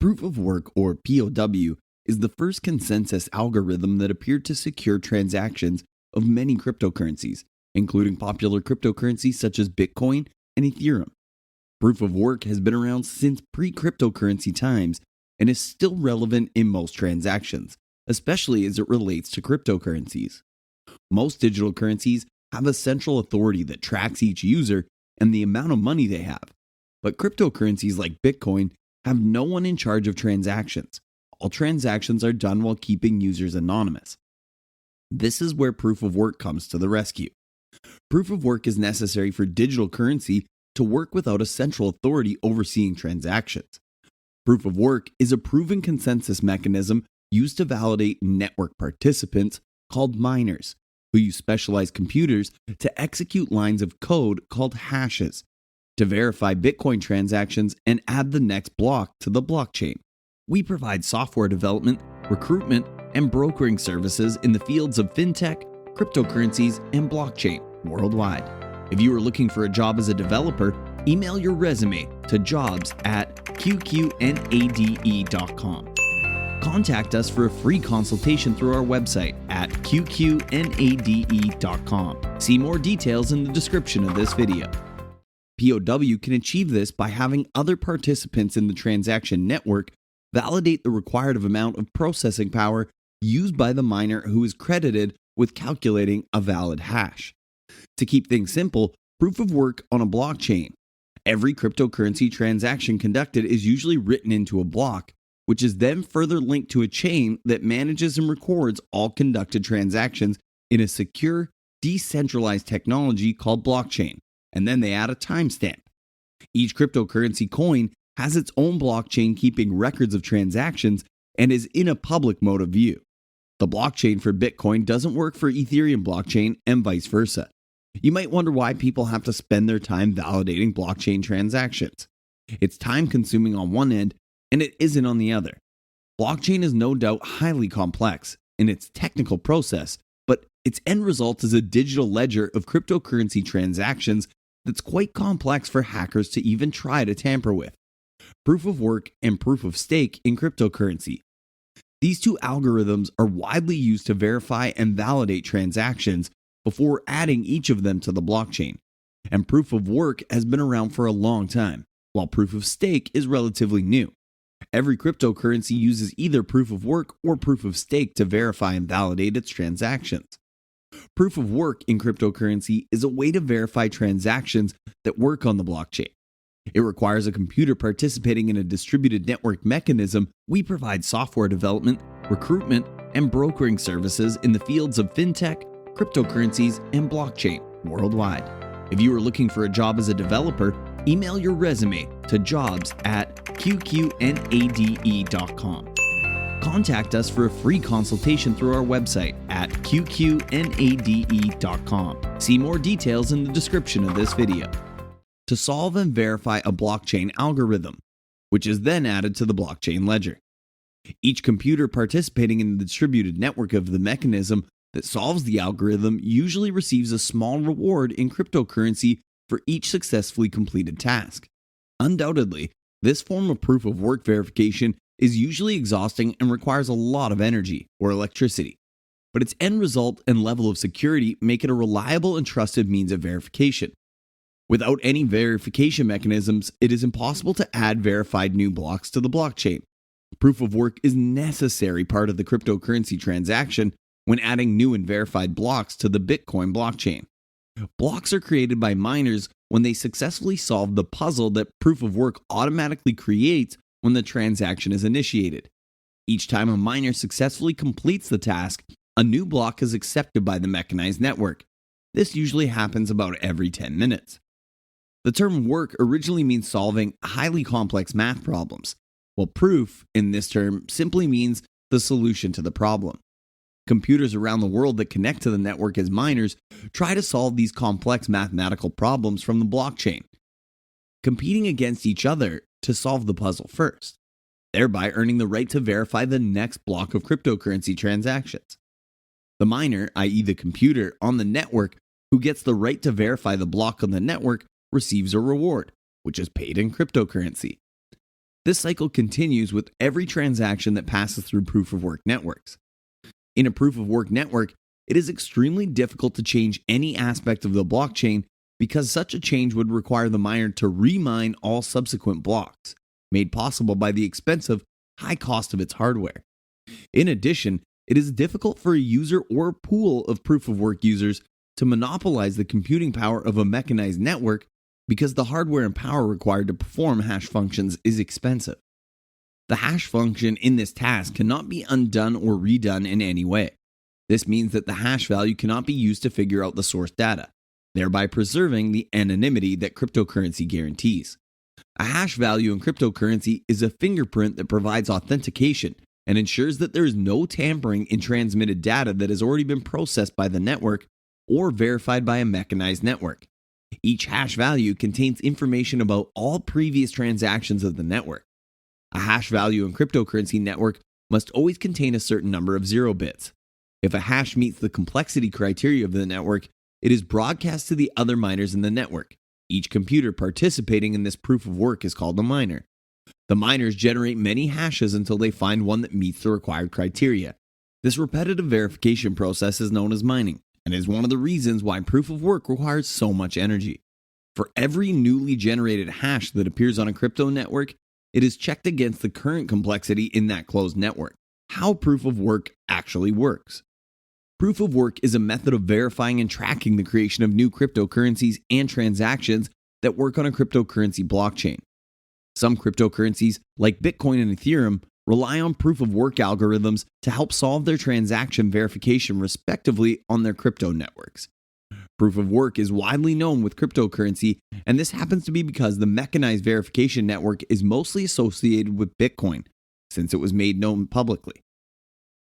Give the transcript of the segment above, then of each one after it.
Proof of work, or POW, is the first consensus algorithm that appeared to secure transactions of many cryptocurrencies, including popular cryptocurrencies such as Bitcoin and Ethereum. Proof of work has been around since pre-cryptocurrency times and is still relevant in most transactions, especially as it relates to cryptocurrencies. Most digital currencies have a central authority that tracks each user and the amount of money they have. But cryptocurrencies like Bitcoin have no one in charge of transactions. All transactions are done while keeping users anonymous. This is where proof of work comes to the rescue. Proof of work is necessary for digital currency to work without a central authority overseeing transactions. Proof of work is a proven consensus mechanism used to validate network participants called miners, who use specialized computers to execute lines of code called hashes to verify Bitcoin transactions and add the next block to the blockchain. We provide software development, recruitment, and brokering services in the fields of fintech, cryptocurrencies, and blockchain worldwide. If you are looking for a job as a developer, email your resume to jobs@qqNade.com. Contact us for a free consultation through our website at qqNade.com. See more details in the description of this video. POW can achieve this by having other participants in the transaction network validate the required amount of processing power used by the miner who is credited with calculating a valid hash. To keep things simple, proof of work on a blockchain. Every cryptocurrency transaction conducted is usually written into a block, which is then further linked to a chain that manages and records all conducted transactions in a secure, decentralized technology called blockchain, and then they add a timestamp. Each cryptocurrency coin has its own blockchain keeping records of transactions and is in a public mode of view. The blockchain for Bitcoin doesn't work for Ethereum blockchain and vice versa. You might wonder why people have to spend their time validating blockchain transactions. It's time consuming on one end, and it isn't on the other. Blockchain is no doubt highly complex in its technical process, but its end result is a digital ledger of cryptocurrency transactions that's quite complex for hackers to even try to tamper with. Proof of work and proof of stake in cryptocurrency. These two algorithms are widely used to verify and validate transactions before adding each of them to the blockchain. And proof of work has been around for a long time, while proof of stake is relatively new. Every cryptocurrency uses either proof of work or proof of stake to verify and validate its transactions. Proof of work in cryptocurrency is a way to verify transactions that work on the blockchain. It requires a computer participating in a distributed network mechanism. We provide software development, recruitment, and brokering services in the fields of fintech, cryptocurrencies, and blockchain worldwide. If you are looking for a job as a developer, email your resume to jobs@qqNade.com. Contact us for a free consultation through our website at qqNade.com. See more details in the description of this video. To solve and verify a blockchain algorithm, which is then added to the blockchain ledger. Each computer participating in the distributed network of the mechanism that solves the algorithm usually receives a small reward in cryptocurrency for each successfully completed task. Undoubtedly, this form of proof of work verification is usually exhausting and requires a lot of energy or electricity, but its end result and level of security make it a reliable and trusted means of verification. Without any verification mechanisms, it is impossible to add verified new blocks to the blockchain. Proof of work is a necessary part of the cryptocurrency transaction when adding new and verified blocks to the Bitcoin blockchain. Blocks are created by miners when they successfully solve the puzzle that proof of work automatically creates when the transaction is initiated. Each time a miner successfully completes the task, a new block is accepted by the mechanized network. This usually happens about every 10 minutes. The term work originally means solving highly complex math problems, while proof in this term simply means the solution to the problem. Computers around the world that connect to the network as miners try to solve these complex mathematical problems from the blockchain, competing against each other to solve the puzzle first, thereby earning the right to verify the next block of cryptocurrency transactions. The miner, i.e. the computer on the network who gets the right to verify the block on the network, receives a reward, which is paid in cryptocurrency. This cycle continues with every transaction that passes through proof of work networks. In a proof of work network, it is extremely difficult to change any aspect of the blockchain because such a change would require the miner to remine all subsequent blocks, made possible by the expensive, high cost of its hardware. In addition, it is difficult for a user or pool of proof of work users to monopolize the computing power of a mechanized network because the hardware and power required to perform hash functions is expensive. The hash function in this task cannot be undone or redone in any way. This means that the hash value cannot be used to figure out the source data, thereby preserving the anonymity that cryptocurrency guarantees. A hash value in cryptocurrency is a fingerprint that provides authentication and ensures that there is no tampering in transmitted data that has already been processed by the network or verified by a mechanized network. Each hash value contains information about all previous transactions of the network. A hash value in cryptocurrency network must always contain a certain number of 0 bits. If a hash meets the complexity criteria of the network, it is broadcast to the other miners in the network. Each computer participating in this proof of work is called a miner. The miners generate many hashes until they find one that meets the required criteria. This repetitive verification process is known as mining, and is one of the reasons why proof of work requires so much energy. For every newly generated hash that appears on a crypto network, it is checked against the current complexity in that closed network. How proof of work actually works. Proof of work is a method of verifying and tracking the creation of new cryptocurrencies and transactions that work on a cryptocurrency blockchain. Some cryptocurrencies, like Bitcoin and Ethereum, rely on proof of work algorithms to help solve their transaction verification respectively on their crypto networks. Proof of work is widely known with cryptocurrency, and this happens to be because the mechanized verification network is mostly associated with Bitcoin, since it was made known publicly.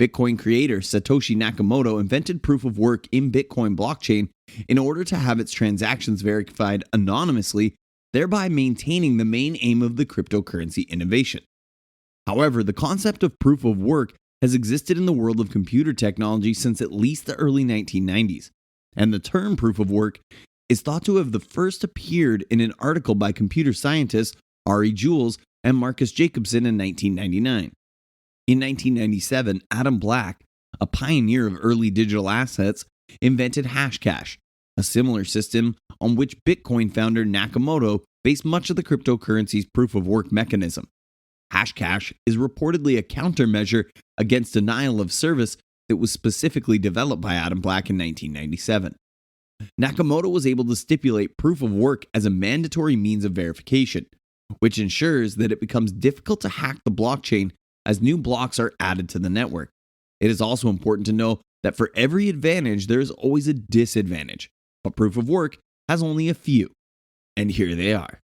Bitcoin creator Satoshi Nakamoto invented proof of work in Bitcoin blockchain in order to have its transactions verified anonymously, thereby maintaining the main aim of the cryptocurrency innovation. However, the concept of proof of work has existed in the world of computer technology since at least the early 1990s, and the term proof of work is thought to have first appeared in an article by computer scientists Ari Jules and Marcus Jacobson in 1999. In 1997, Adam Black, a pioneer of early digital assets, invented Hashcash, a similar system on which Bitcoin founder Nakamoto based much of the cryptocurrency's proof of work mechanism. Hashcash is reportedly a countermeasure against denial of service that was specifically developed by Adam Black in 1997. Nakamoto was able to stipulate proof of work as a mandatory means of verification, which ensures that it becomes difficult to hack the blockchain as new blocks are added to the network. It is also important to know that for every advantage, there is always a disadvantage, but proof of work has only a few. And here they are.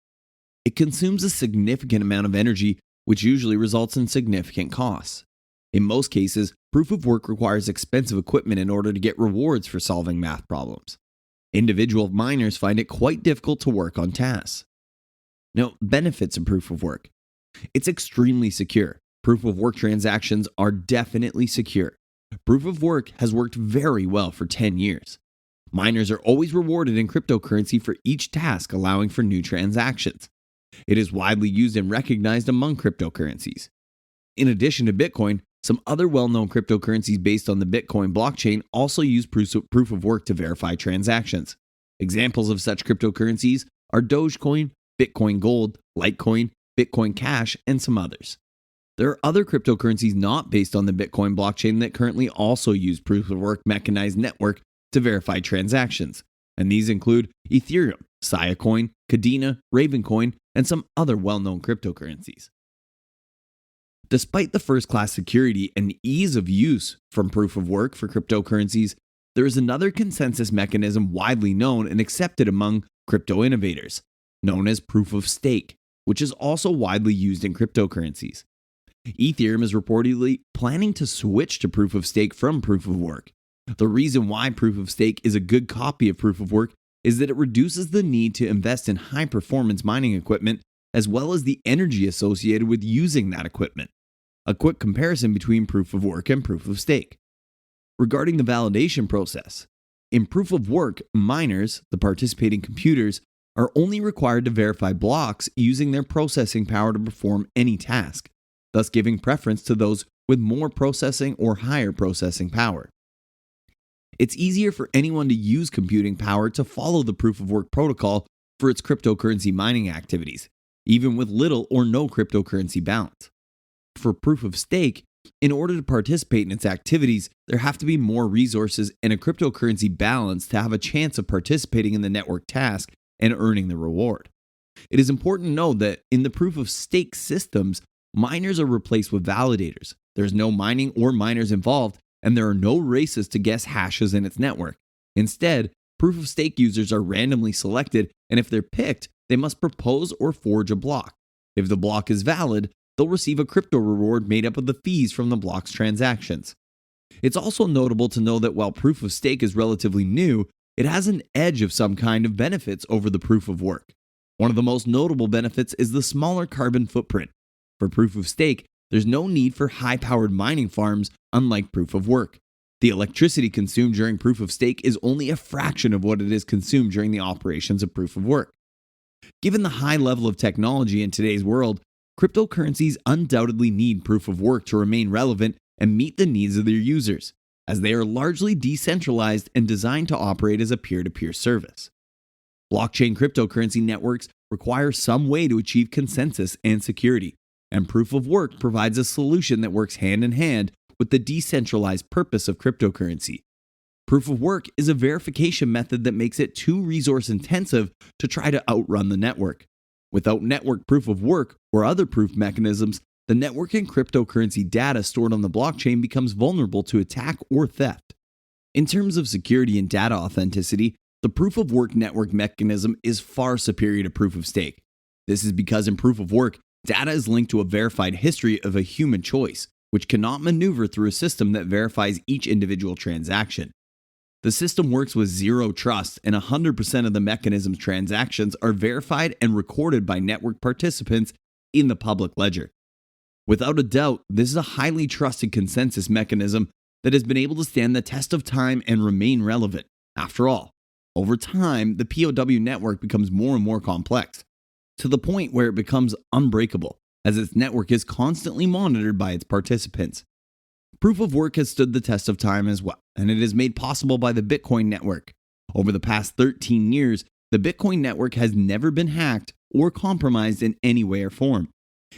It consumes a significant amount of energy, which usually results in significant costs. In most cases, proof of work requires expensive equipment in order to get rewards for solving math problems. Individual miners find it quite difficult to work on tasks. Now, benefits of proof of work. It's extremely secure. Proof of work transactions are definitely secure. Proof of work has worked very well for 10 years. Miners are always rewarded in cryptocurrency for each task, allowing for new transactions. It is widely used and recognized among cryptocurrencies. In addition to Bitcoin, some other well-known cryptocurrencies based on the Bitcoin blockchain also use proof of work to verify transactions. Examples of such cryptocurrencies are Dogecoin, Bitcoin Gold, Litecoin, Bitcoin Cash, and some others. There are other cryptocurrencies not based on the Bitcoin blockchain that currently also use proof of work mechanized network to verify transactions, and these include Ethereum, Siacoin, Cadena, Ravencoin, and some other well-known cryptocurrencies. Despite the first-class security and ease of use from proof of work for cryptocurrencies, there is another consensus mechanism widely known and accepted among crypto innovators, known as proof of stake, which is also widely used in cryptocurrencies. Ethereum is reportedly planning to switch to proof of stake from proof of work. The reason why proof of stake is a good copy of proof of work is that it reduces the need to invest in high-performance mining equipment as well as the energy associated with using that equipment. A quick comparison between proof of work and proof of stake. Regarding the validation process, in proof of work, miners, the participating computers, are only required to verify blocks using their processing power to perform any task, thus giving preference to those with more processing or higher processing power. It's easier for anyone to use computing power to follow the proof of work protocol for its cryptocurrency mining activities, even with little or no cryptocurrency balance. For proof of stake, in order to participate in its activities, there have to be more resources and a cryptocurrency balance to have a chance of participating in the network task and earning the reward. It is important to note that in the proof of stake systems, miners are replaced with validators. There's no mining or miners involved, and there are no races to guess hashes in its network. Instead, proof of stake users are randomly selected, and if they're picked, they must propose or forge a block. If the block is valid, they'll receive a crypto reward made up of the fees from the block's transactions. It's also notable to know that while proof of stake is relatively new, it has an edge of some kind of benefits over the proof of work. One of the most notable benefits is the smaller carbon footprint. For proof of stake, there's no need for high-powered mining farms, unlike proof of work. The electricity consumed during proof of stake is only a fraction of what it is consumed during the operations of proof of work. Given the high level of technology in today's world, cryptocurrencies undoubtedly need proof of work to remain relevant and meet the needs of their users, as they are largely decentralized and designed to operate as a peer-to-peer service. Blockchain cryptocurrency networks require some way to achieve consensus and security, and proof of work provides a solution that works hand in hand with the decentralized purpose of cryptocurrency. Proof of work is a verification method that makes it too resource intensive to try to outrun the network. Without network proof of work or other proof mechanisms, the network and cryptocurrency data stored on the blockchain becomes vulnerable to attack or theft. In terms of security and data authenticity, the proof of work network mechanism is far superior to proof of stake. This is because in proof of work, data is linked to a verified history of a human choice, which cannot maneuver through a system that verifies each individual transaction. The system works with zero trust, and 100% of the mechanism's transactions are verified and recorded by network participants in the public ledger. Without a doubt, this is a highly trusted consensus mechanism that has been able to stand the test of time and remain relevant. After all, over time, the POW network becomes more and more complex, to the point where it becomes unbreakable, as its network is constantly monitored by its participants. Proof of work has stood the test of time as well, and it is made possible by the Bitcoin network. Over the past 13 years, the Bitcoin network has never been hacked or compromised in any way or form.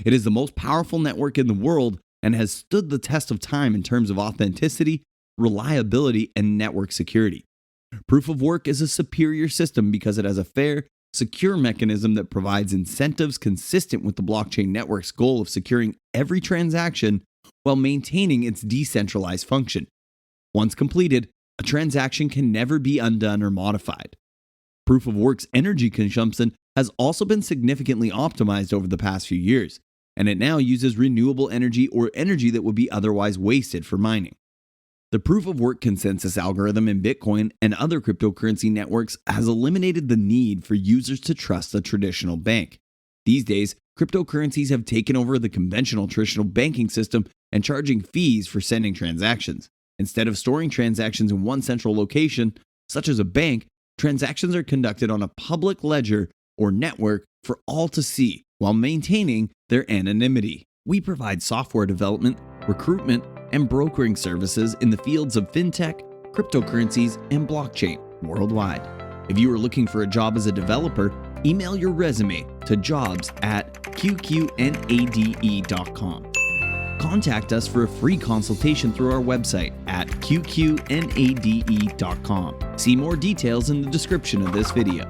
It is the most powerful network in the world and has stood the test of time in terms of authenticity, reliability, and network security. Proof of work is a superior system because it has a fair, secure mechanism that provides incentives consistent with the blockchain network's goal of securing every transaction while maintaining its decentralized function. Once completed, a transaction can never be undone or modified. Proof of work's energy consumption has also been significantly optimized over the past few years, and it now uses renewable energy or energy that would be otherwise wasted for mining. The proof of work consensus algorithm in Bitcoin and other cryptocurrency networks has eliminated the need for users to trust a traditional bank. These days, cryptocurrencies have taken over the conventional traditional banking system and charging fees for sending transactions. Instead of storing transactions in one central location, such as a bank, transactions are conducted on a public ledger or network for all to see while maintaining their anonymity. We provide software development, recruitment, and brokering services in the fields of fintech, cryptocurrencies, and blockchain worldwide. If you are looking for a job as a developer, email your resume to jobs@qqNade.com. Contact us for a free consultation through our website at qqNade.com. See more details in the description of this video.